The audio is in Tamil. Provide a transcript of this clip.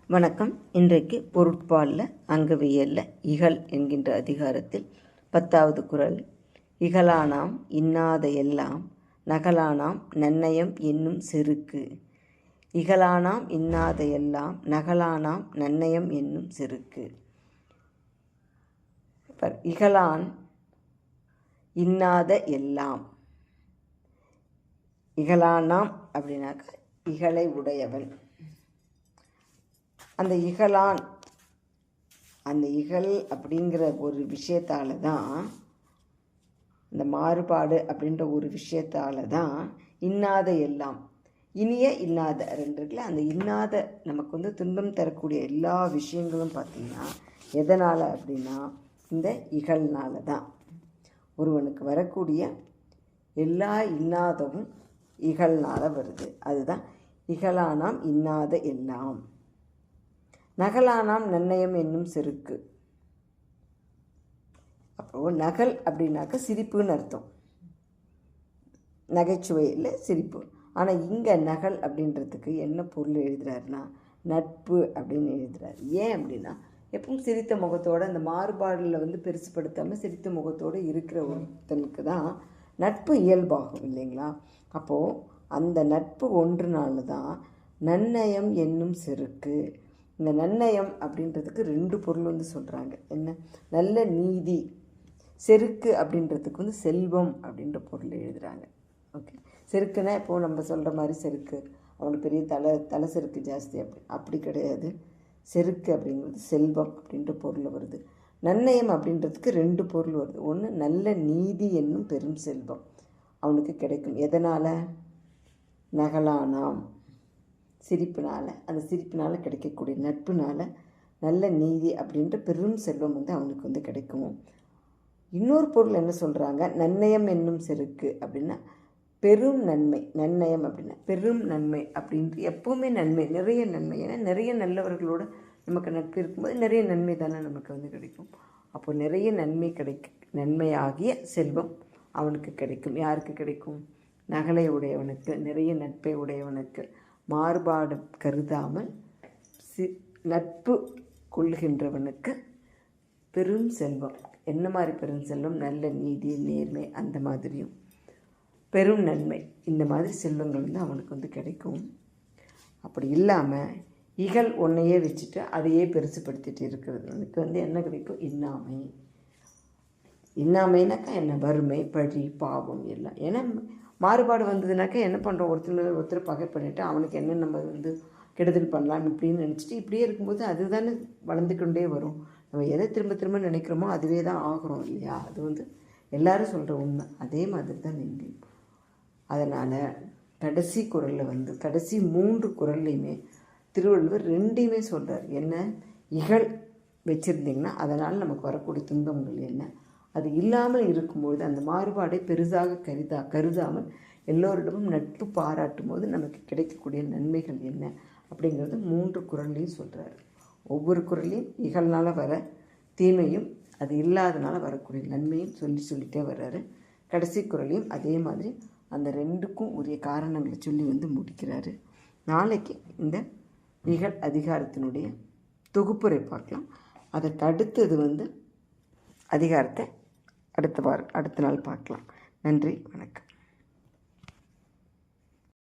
வணக்கம். இன்றைக்கு பொருட்பாலில் அங்கவியலில் இகல் என்கின்ற அதிகாரத்தில் 10வது குறள். இகலானாம் இன்னாத எல்லாம் நகலானாம் நன்னயம் என்னும் செருக்கு. இகலானாம் இன்னாத எல்லாம் நகலானாம் நன்னயம் என்னும் செருக்கு. இகலான் இன்னாத எல்லாம். இகலானாம் அப்படின்னாக்கா இகலை உடையவன். அந்த இகலான், அந்த இகல் அப்படிங்கிற ஒரு விஷயத்தால் தான், அந்த மாறுபாடு அப்படின்ற ஒரு விஷயத்தால் தான் இன்னாத எல்லாம், இனிய இன்னாத ரெண்டு இருக்குல்ல, அந்த இன்னாத நமக்கு துன்பம் தரக்கூடிய எல்லா விஷயங்களும் பார்த்திங்கன்னா எதனால் அப்படின்னா இந்த இகழ்னால தான். ஒருவனுக்கு வரக்கூடிய எல்லா இன்னாதவும் இகழ்னால் வருது. அதுதான் இகலானாம் இன்னாத எல்லாம் நகலானாம் நன்னயம் என்னும் செருக்கு. அப்போது நகல் அப்படின்னாக்க சிரிப்புன்னு அர்த்தம், நகைச்சுவையில் சிரிப்பு. ஆனால் இங்கே நகல் அப்படின்றதுக்கு என்ன பொருள் எழுதுகிறாருன்னா நட்பு அப்படின்னு எழுதுகிறார். ஏன் அப்படின்னா எப்பவும் சிரித்த முகத்தோடு, அந்த மாறுபாடில் பெருசுப்படுத்தாமல் சிரித்த முகத்தோடு இருக்கிற ஒருத்தனுக்கு தான் நட்பு இயல்பாகும் இல்லைங்களா. அப்போது அந்த நட்பு ஒன்றுனால தான் நன்னயம் என்னும் செருக்கு. இந்த நன்னயம் அப்படின்றதுக்கு ரெண்டு பொருள் சொல்கிறாங்க. என்ன? நல்ல நீதி. செருக்கு அப்படின்றதுக்கு செல்வம் அப்படின்ற பொருள் எழுதுகிறாங்க. ஓகே, செருக்குன்னா இப்போது நம்ம சொல்கிற மாதிரி செருக்கு, அவனுக்கு பெரிய தலை செருக்கு ஜாஸ்தி அப்படி கிடையாது. செருக்கு அப்படிங்கிறது செல்வம் அப்படின்ற பொருள் வருது. நன்னயம் அப்படின்றதுக்கு ரெண்டு பொருள் வருது. ஒன்று, நல்ல நீதி என்னும் பெரும் செல்வம் அவனுக்கு கிடைக்கும். எதனால்? நகலானாம், சிரிப்பினால், அந்த சிரிப்பினால் கிடைக்கக்கூடிய நட்புனால் நல்ல நீதி அப்படின்ற பெரும் செல்வம் அவனுக்கு கிடைக்கும். இன்னொரு பொருள் என்ன சொல்கிறாங்க? நன்னயம் என்னும் செருக்கு அப்படின்னா பெரும் நன்மை. நன்னயம் அப்படின்னா பெரும் நன்மை அப்படின்ட்டு எப்போவுமே நன்மை, நிறைய நன்மை. ஏன்னா நிறைய நல்லவர்களோடு நமக்கு நட்பு இருக்கும்போது நிறைய நன்மை தானே நமக்கு கிடைக்கும். அப்போ நிறைய நன்மை நன்மையாகிய செல்வம் அவனுக்கு கிடைக்கும். யாருக்கு கிடைக்கும்? நகலை உடையவனுக்கு, நிறைய நட்பை உடையவனுக்கு, மாறுபாடு கருதாமல் நட்பு கொள்கின்றவனுக்கு பெரும் செல்வம். என்ன மாதிரி பெரும் செல்வம்? நல்ல நீதி, நேர்மை, அந்த மாதிரியும் பெரும் நன்மை, இந்த மாதிரி செல்வங்கள் அவனுக்கு கிடைக்கும். அப்படி இல்லாமல் இகல் ஒன்றையே வச்சுட்டு அதையே பெருசுப்படுத்திட்டு இருக்கிறது என்ன கிடைக்கும்? இன்னாமை. இன்னாமைனாக்கா என்ன? வறுமை, பழி, பாவம் எல்லாம். ஏன்னா மாறுபாடு வந்ததுனாக்கா என்ன பண்ணுறோம்? ஒருத்தர் பகை பண்ணிவிட்டு அவனுக்கு என்ன நம்ம கெடுதல் பண்ணலாம் இப்படின்னு நினச்சிட்டு இப்படியே இருக்கும்போது அதுதானே வளர்ந்துக்கொண்டே வரும். நம்ம எதை திரும்ப திரும்ப நினைக்கிறோமோ அதுவே தான் ஆகிறோம் இல்லையா. அது எல்லாரும் சொல்கிற உண்மை. அதே மாதிரி தான் நீங்கள். அதனால் கடைசி குறளில் கடைசி 3 குறள்லையுமே திருவள்ளுவர் ரெண்டையுமே சொல்கிறார். என்ன? இகழ் வச்சுருந்திங்கன்னா அதனால் நமக்கு வரக்கூடிய துன்பங்கள் என்ன, அது இல்லாமல் இருக்கும்போது அந்த மாறுபாடை பெரிதாக கருதாமல் எல்லோரிடமும் நட்பு பாராட்டும் போது நமக்கு கிடைக்கக்கூடிய நன்மைகள் என்ன அப்படிங்கிறது 3 குறள்லையும் சொல்கிறாரு. ஒவ்வொரு குறளையும் இகழ்னால் வர தீமையும் அது இல்லாதனால வரக்கூடிய நன்மையும் சொல்லிட்டே வர்றாரு. கடைசி குறளையும் அதே மாதிரி அந்த ரெண்டுக்கும் உரிய காரணங்களை சொல்லி முடிக்கிறாரு. நாளைக்கு இந்த இகழ் அதிகாரத்தினுடைய தொகுப்புரை பார்க்கலாம். அதற்கு அடுத்தது அதிகாரத்தை அடுத்த நாள் பார்க்கலாம். நன்றி, வணக்கம்.